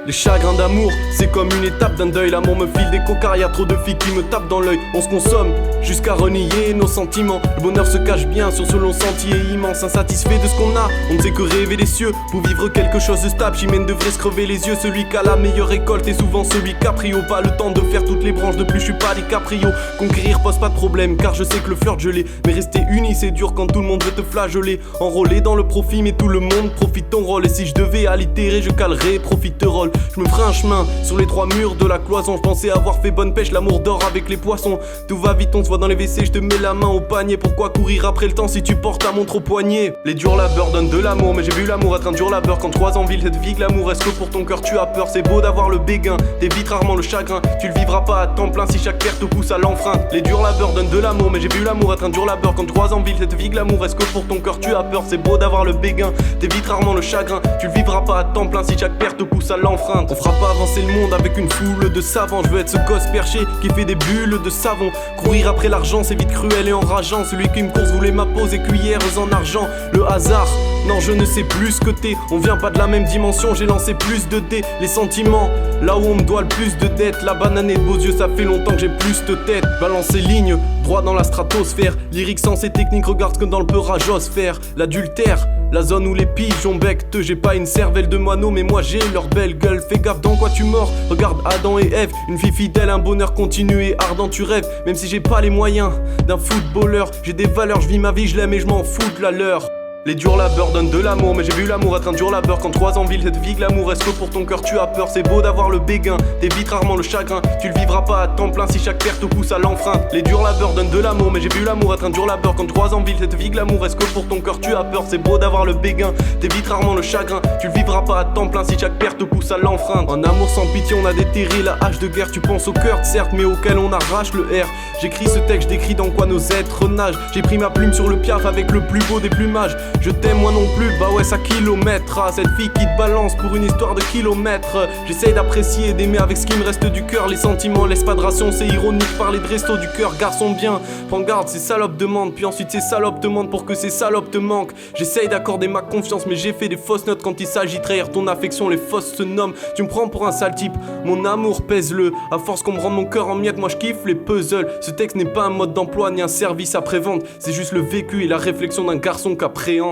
Les chagrins d'amour, c'est comme une étape d'un deuil. L'amour me file des cocards, y'a trop de filles qui me tapent dans l'œil. On se consomme jusqu'à renier nos sentiments. Le bonheur se cache bien sur ce long sentier immense. Insatisfait de ce qu'on a, on ne sait que rêver des cieux. Pour vivre quelque chose de stable, Chimène devrait se crever les yeux. Celui qui a la meilleure récolte est souvent celui qui a pris au pas le temps de faire toutes les branches. De plus je suis pas DiCaprio. Conquérir pose pas de problème, car je sais que le flirt je l'ai. Mais rester uni c'est dur quand tout le monde veut te flageoler. Enrôlé dans le profit mais tout le monde profite ton rôle. Et si je devais allitérer je calerais profiterole. Je me ferai un chemin sur les trois murs de la cloison. Je pensais avoir fait bonne pêche, l'amour dort avec les poissons. Tout va vite, on se voit dans les WC, je te mets la main au panier. Pourquoi courir après le temps si tu portes ta montre au poignet? Les durs labeurs donnent de l'amour, mais j'ai vu l'amour être un dur labeur. Quand 3 ans ville cette vie glamour, est-ce que pour ton cœur tu as peur? C'est beau d'avoir le béguin, t'évites rarement le chagrin. Tu le vivras pas à temps plein si chaque perte te pousse à l'enfreinte. Les durs labeurs donnent de l'amour, mais j'ai vu l'amour être un dur labeur. Quand 3 ans ville cette vie glamour, est-ce que pour ton cœur tu as peur? C'est beau d'avoir le béguin, t'évites rarement le chagrin. Tu le vivras pas à temps plein si chaque perte te pousse à l'enfreinte. On fera pas avancer le monde avec une foule de savants. Je veux être ce gosse perché qui fait des bulles de savon. Courir après l'argent c'est vite cruel et enrageant. Celui qui me course voulait ma pose et cuillères en argent. Le hasard, non je ne sais plus ce que t'es. On vient pas de la même dimension, j'ai lancé plus de dés. Les sentiments, là où on me doit le plus de dettes. La banane et de beaux yeux, ça fait longtemps que j'ai plus de tête. Balancer ligne, droit dans la stratosphère. Lyrique sans et technique, regarde ce que dans le peuragosphère. L'adultère, la zone où les pigeons bectent. J'ai pas une cervelle de moineau mais moi j'ai leur belle gueule. Fais gaffe dans quoi tu mords, regarde Adam et Ève. Une fille fidèle, un bonheur continu et ardent tu rêves. Même si j'ai pas les moyens d'un footballeur, j'ai des valeurs, je vis ma vie, je l'aime et je m'en fous de la leur. Les durs labeurs donnent de l'amour, mais j'ai vu l'amour être un dur labeur. Quand 3 ans ville cette vie glamour, est-ce que pour ton cœur tu as peur? C'est beau d'avoir le béguin, t'évites rarement le chagrin. Tu le vivras pas à temps plein si chaque perte te pousse à l'enfreinte. Les durs labeurs donnent de l'amour, mais j'ai vu l'amour être un dur labeur. Quand 3 ans ville cette vie glamour, est-ce que pour ton cœur tu as peur? C'est beau d'avoir le béguin, t'évites rarement le chagrin. Tu le vivras pas à temps plein si chaque perte te pousse à l'enfreinte. En amour sans pitié on a déterré la hache de guerre. Tu penses au cœur certes mais auquel on arrache le R. J'écris ce texte, j'écris dans quoi nos êtres nagent. J'ai pris ma plume sur le piaf avec le plus beau des plumages. Je t'aime moi non plus, bah ouais ça kilométre. Cette fille qui te balance pour une histoire de kilomètres. J'essaye d'apprécier et d'aimer avec ce qui me reste du cœur. Les sentiments laissent pas de ration, c'est ironique. Parler de resto du cœur, garçon bien. Prends garde, ces salopes demandent. Puis ensuite ces salopes te mentent pour que ces salopes te manquent. J'essaye d'accorder ma confiance mais j'ai fait des fausses notes. Quand il s'agit de trahir ton affection, les fausses se nomment. Tu me prends pour un sale type, mon amour pèse-le. À force qu'on me rende mon cœur en miettes, moi je kiffe les puzzles. Ce texte n'est pas un mode d'emploi ni un service après-vente. C'est juste le vécu et la réflexion d'un garçon qu'appréhende.